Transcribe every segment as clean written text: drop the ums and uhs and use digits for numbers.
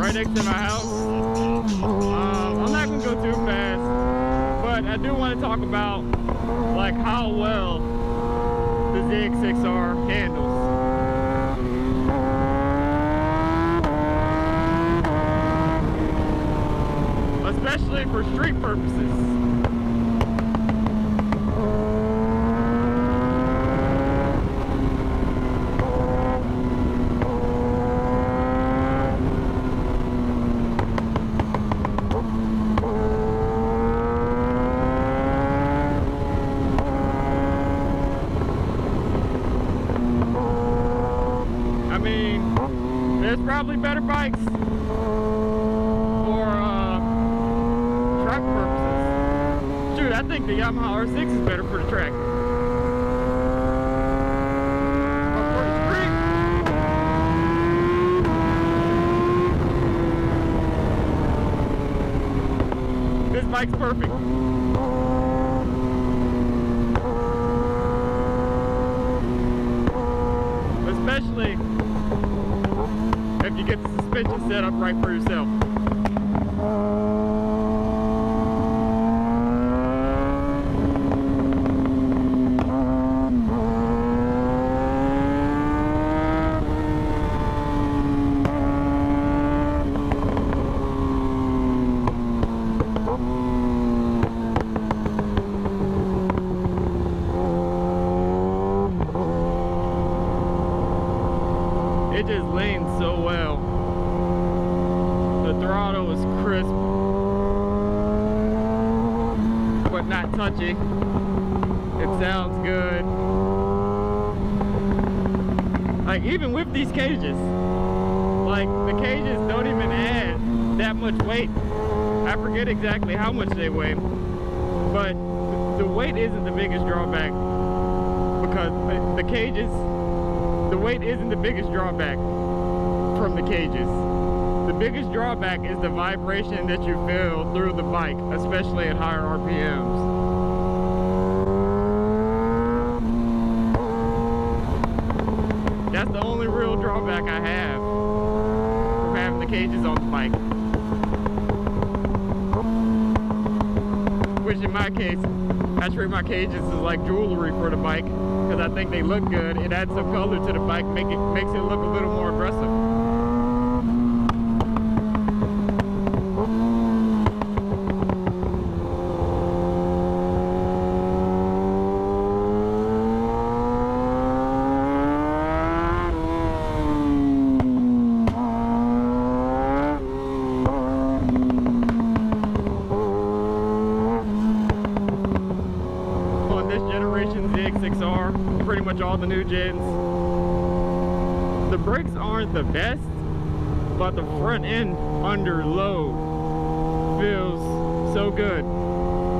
right next to my house. I'm not gonna go too fast, but I do want to talk about like how well the ZX6R handles. Especially for street purposes. I mean, there's probably better bikes for track purposes. Shoot, I think the Yamaha R6 is better for the track. But for the street, this bike's perfect. Especially if you get the suspension set up right for yourself. It just leans so well. The throttle is crisp, but not touchy. It sounds good. Like even with these cages, like the cages don't even add that much weight. I forget exactly how much they weigh, but the weight isn't the biggest drawback because the cages, the weight isn't the biggest drawback from the cages. The biggest drawback is the vibration that you feel through the bike, especially at higher RPMs. That's the only real drawback I have from having the cages on the bike. Which in my case, I treat my cages as like jewelry for the bike because I think they look good. It adds some color to the bike, makes it look a little more aggressive. ZX6R, pretty much all the new gens. The brakes aren't the best, but the front end under load feels so good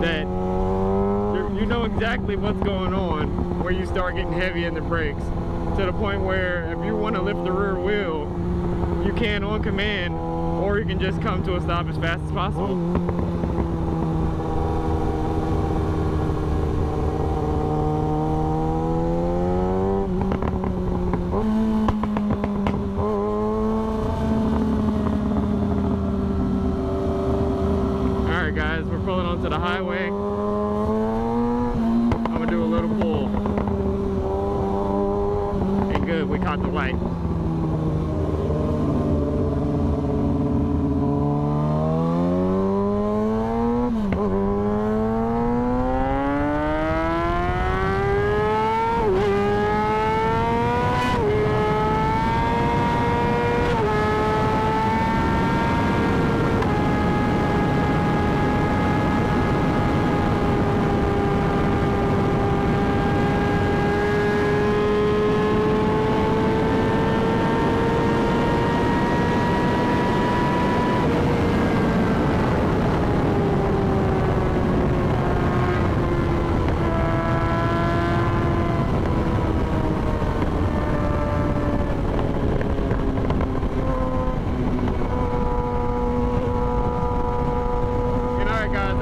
that you know exactly what's going on where you start getting heavy in the brakes, to the point where if you want to lift the rear wheel, you can on command, or you can just come to a stop as fast as possible. Guys, we're pulling onto the highway. I'm gonna do a little pull. And good, we caught the light.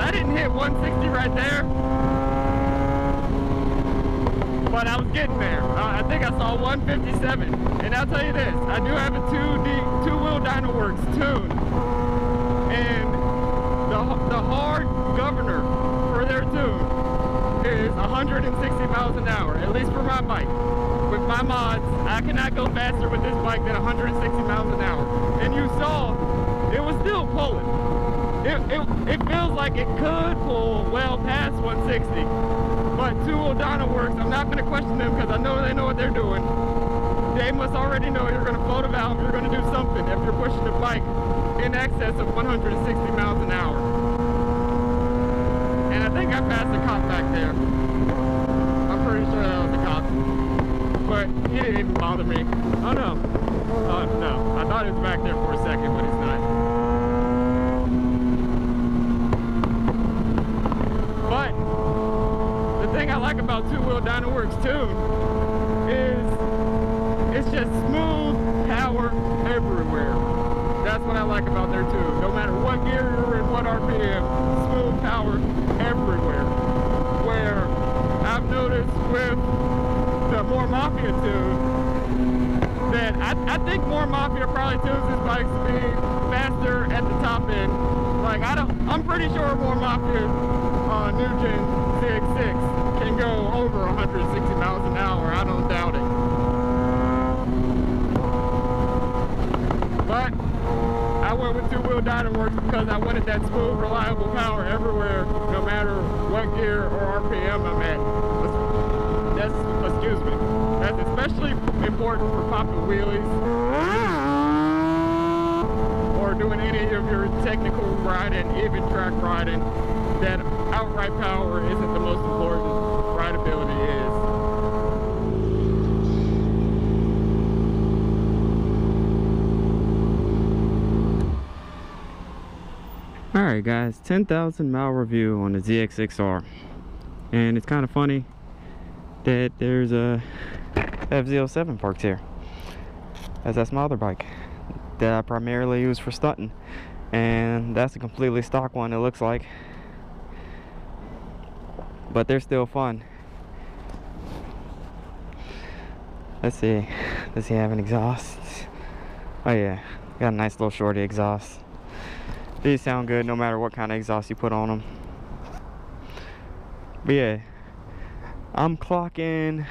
I didn't hit 160 right there, but but I was getting there. I think I saw 157. And I'll tell you this, I do have a two-wheel Dynaworks tune. And the hard governor for their tune is 160 miles an hour, at least for my bike. With my mods, I cannot go faster with this bike than 160 miles an hour. And you saw, it was still pulling. It feels like it could pull well past 160. But two-wheel Dynaworks, I'm not going to question them because I know they know what they're doing. They must already know you're going to float a valve, you're going to do something if you're pushing the bike in excess of 160 miles an hour. And I think I passed a cop back there. I'm pretty sure that was a cop. But he didn't even bother me. Oh no. Oh no. I thought he was back there for a second, but he's not. But the thing I like about two-wheel Dynaworks too is it's just smooth power everywhere. That's what I like about their tune. No matter what gear you're in, what RPM, smooth power everywhere. Where I've noticed with the More Mafia tune that I think More Mafia probably tunes his bikes to be faster at the top end. Like I'm pretty sure More Mafia new gen ZX6 can go over 160 miles an hour. I don't doubt it. But I went with two-wheel Dynaworks because I wanted that smooth, reliable power everywhere, no matter what gear or RPM I'm at. Excuse me. That's especially important for popping wheelies or doing any of your technical riding, even track riding. That outright power isn't the most important. Rideability is. Alright guys, 10,000 mile review on the ZX6R. And it's kind of funny that there's a FZ07 parked here, as that's my other bike that I primarily use for stunting. And that's a completely stock one, it looks like. But they're still fun. Let's see, does he have an exhaust? Oh yeah, got a nice little shorty exhaust. These sound good no matter what kind of exhaust you put on them. But yeah, I'm clocking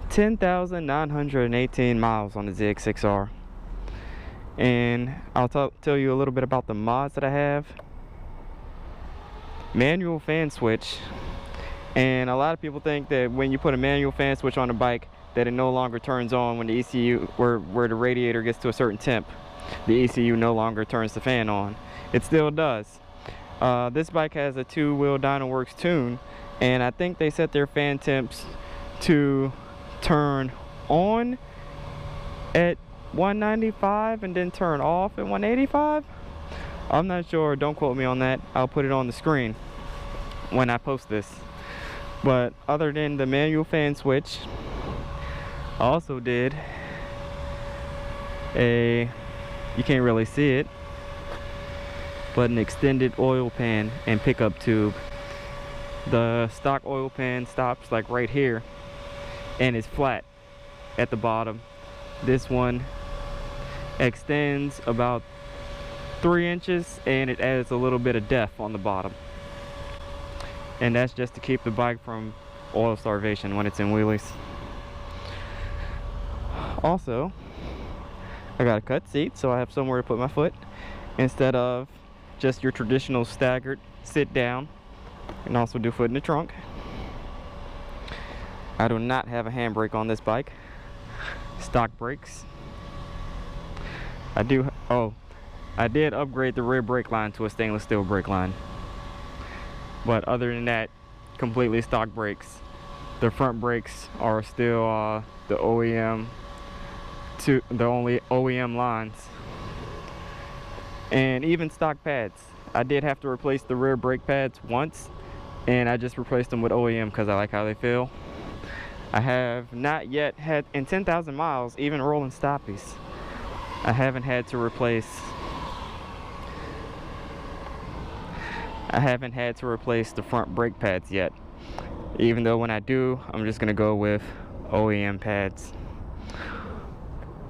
10,918 miles on the ZX6R. And I'll tell you a little bit about the mods that I have. Manual fan switch. And a lot of people think that when you put a manual fan switch on a bike that it no longer turns on when the ECU, where the radiator gets to a certain temp. The ECU no longer turns the fan on. It still does. This bike has a two-wheel Dynaworks tune, and I think they set their fan temps to turn on at 195 and then turn off at 185. I'm not sure, don't quote me on that. I'll put it on the screen when I post this. But other than the manual fan switch, I also did you can't really see it, but an extended oil pan and pickup tube. The stock oil pan stops like right here and is flat at the bottom. This one extends about 3 inches and it adds a little bit of depth on the bottom. And that's just to keep the bike from oil starvation when it's in wheelies. Also, I got a cut seat so I have somewhere to put my foot instead of just your traditional staggered sit down. And also do foot in the trunk. I do not have a handbrake on this bike. Stock brakes. I did upgrade the rear brake line to a stainless steel brake line. But other than that, completely stock brakes. The front brakes are still the OEM, the only OEM lines. And even stock pads. I did have to replace the rear brake pads once, and I just replaced them with OEM because I like how they feel. I have not yet had, in 10,000 miles, even rolling stoppies, I haven't had to replace the front brake pads yet. even though when I do, I'm just gonna go with OEM pads.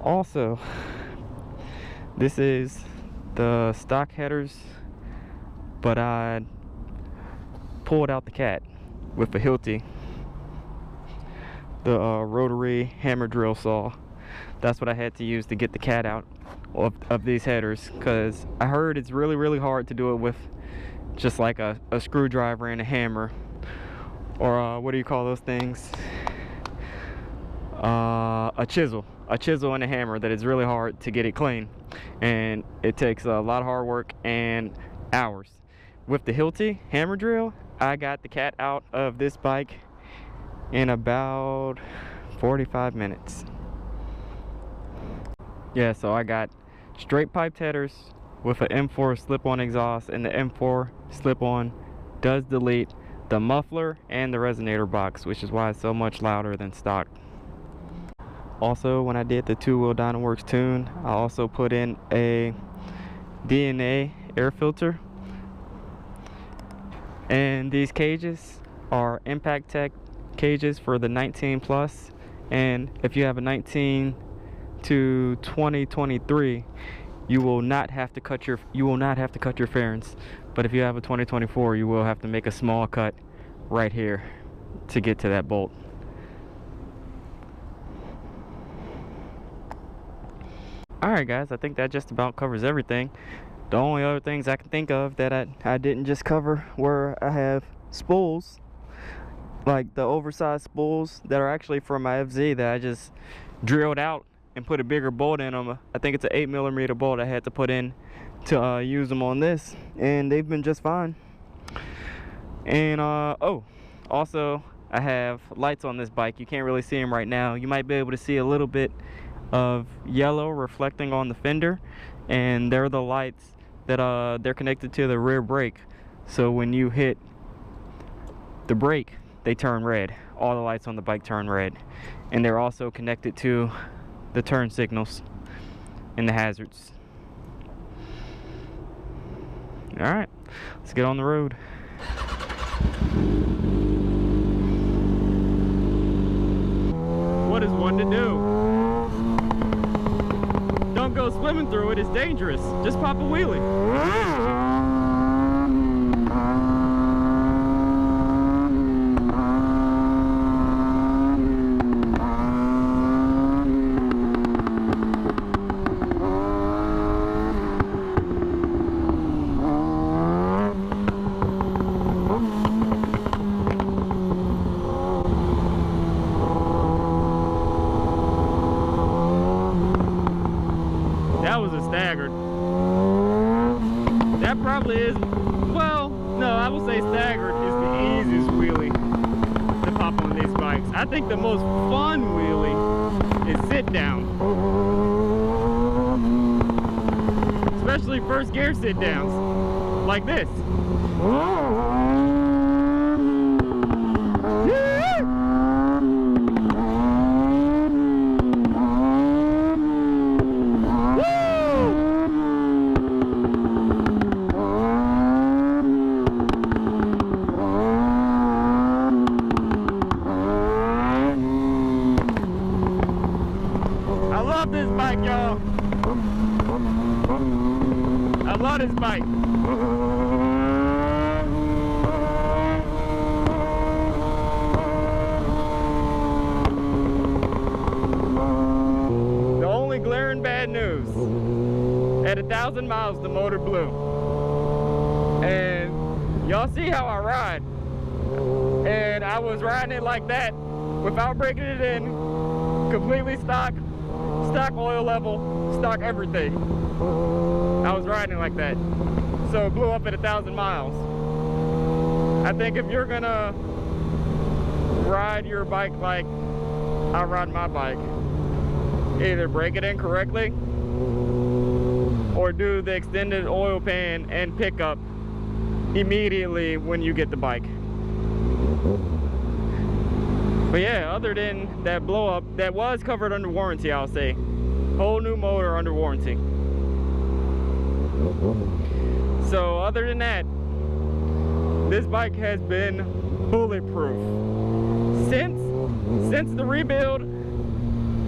Also, this is the stock headers, but I pulled out the cat with a Hilti, the rotary hammer drill saw. That's what I had to use to get the cat out of these headers, because I heard it's really hard to do it with just like a screwdriver and a hammer, or what do you call those things, a chisel and a hammer. That is really hard to get it clean, and it takes a lot of hard work and hours. With the Hilti hammer drill, I got the cat out of this bike in about 45 minutes. Yeah, so I got straight piped headers with an M4 slip-on exhaust, and the M4 slip-on does delete the muffler and the resonator box, which is why it's so much louder than stock. Also, when I did the two-wheel Dynaworks tune, I also put in a DNA air filter, and these cages are Impaktech cages for the 19 plus, and if you have a 19 to 2023, you will not have to cut your fairings. But if you have a 2024, you will have to make a small cut right here to get to that bolt. Alright guys, I think that just about covers everything. The only other things I can think of that I didn't just cover were I have spools, like the oversized spools that are actually from my FZ that I just drilled out and put a bigger bolt in them. I think it's an 8mm bolt I had to put in to use them on this, and they've been just fine. And oh, also I have lights on this bike. You can't really see them right now. You might be able to see a little bit of yellow reflecting on the fender, and they're the lights that they're connected to the rear brake. So when you hit the brake, they turn red. All the lights on the bike turn red, and they're also connected to the turn signals and the hazards. Alright, let's get on the road. What is one to do? Don't go swimming through it, it's dangerous. Just pop a wheelie. That was a staggered. That probably is, well, no, I will say staggered is the easiest wheelie to pop on these bikes. I think the most fun wheelie is sit down. Especially first gear sit downs, like this. I love this bike, y'all. I love this bike. The only glaring bad news, at 1,000 miles the motor blew. And y'all see how I ride. And I was riding it like that without breaking it in, completely stock oil level, stock everything. I was riding like that, so it blew up at 1,000 miles. I think if you're gonna ride your bike like I ride my bike, either break it in correctly or do the extended oil pan and pickup immediately when you get the bike. But yeah, other than that blow up, that was covered under warranty, I'll say. Whole new motor under warranty. So other than that, this bike has been bulletproof. Since the rebuild,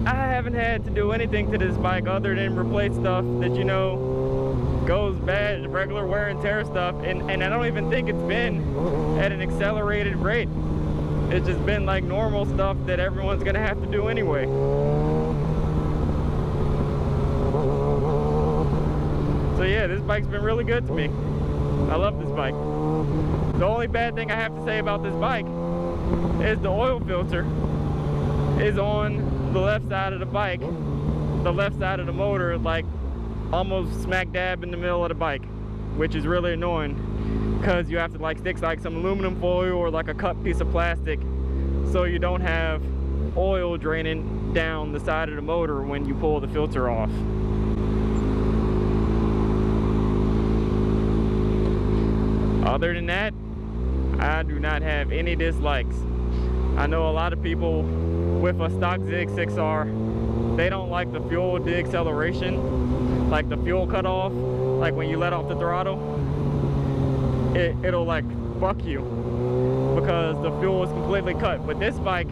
I haven't had to do anything to this bike other than replace stuff that, you know, goes bad, regular wear and tear stuff, and I don't even think it's been at an accelerated rate. It's just been like normal stuff that everyone's gonna have to do anyway. So yeah, this bike's been really good to me. I love this bike. The only bad thing I have to say about this bike is the oil filter is on the left side of the bike, the left side of the motor, like almost smack dab in the middle of the bike, which is really annoying because you have to like stick like some aluminum foil or like a cut piece of plastic so you don't have oil draining down the side of the motor when you pull the filter off. Other than that, I do not have any dislikes. I know a lot of people with a stock ZX6R, they don't like the fuel deacceleration, like the fuel cutoff, like when you let off the throttle, it'll like buck you because the fuel is completely cut. But this bike,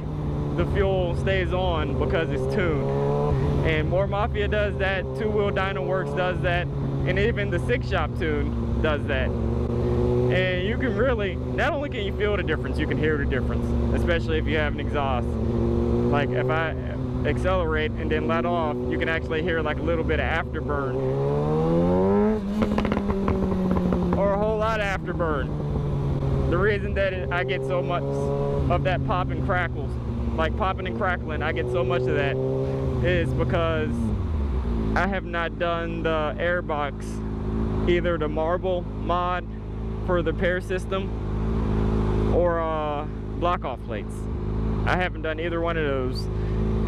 the fuel stays on because it's tuned. And More Mafia does that, Two Wheel Dyno Works does that, and even the Six Shop Tune does that. And you can really, not only can you feel the difference, you can hear the difference, especially if you have an exhaust. Like if I accelerate and then let off, you can actually hear like a little bit of afterburn. Or a whole lot of afterburn. The reason that I get so much of that pop and crackles, like popping and crackling, I get so much of that is because I have not done the airbox, either the marble mod for the pair system or block off plates. I haven't done either one of those.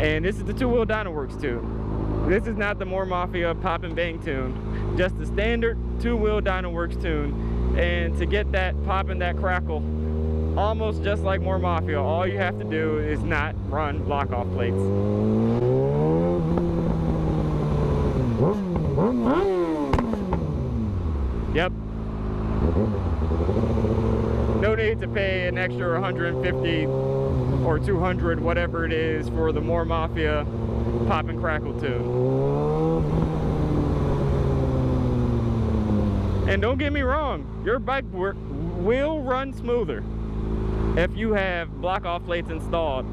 And this is the Two Wheel Dyno Works tune. This is not the More Mafia pop and bang tune, just the standard Two Wheel Dyno Works tune. And to get that pop and that crackle, almost just like More Mafia, all you have to do is not run block off plates. Yep. No need to pay an extra 150 or 200, whatever it is, for the More Mafia pop and crackle tune. And don't get me wrong, your bike will run smoother if you have block off plates installed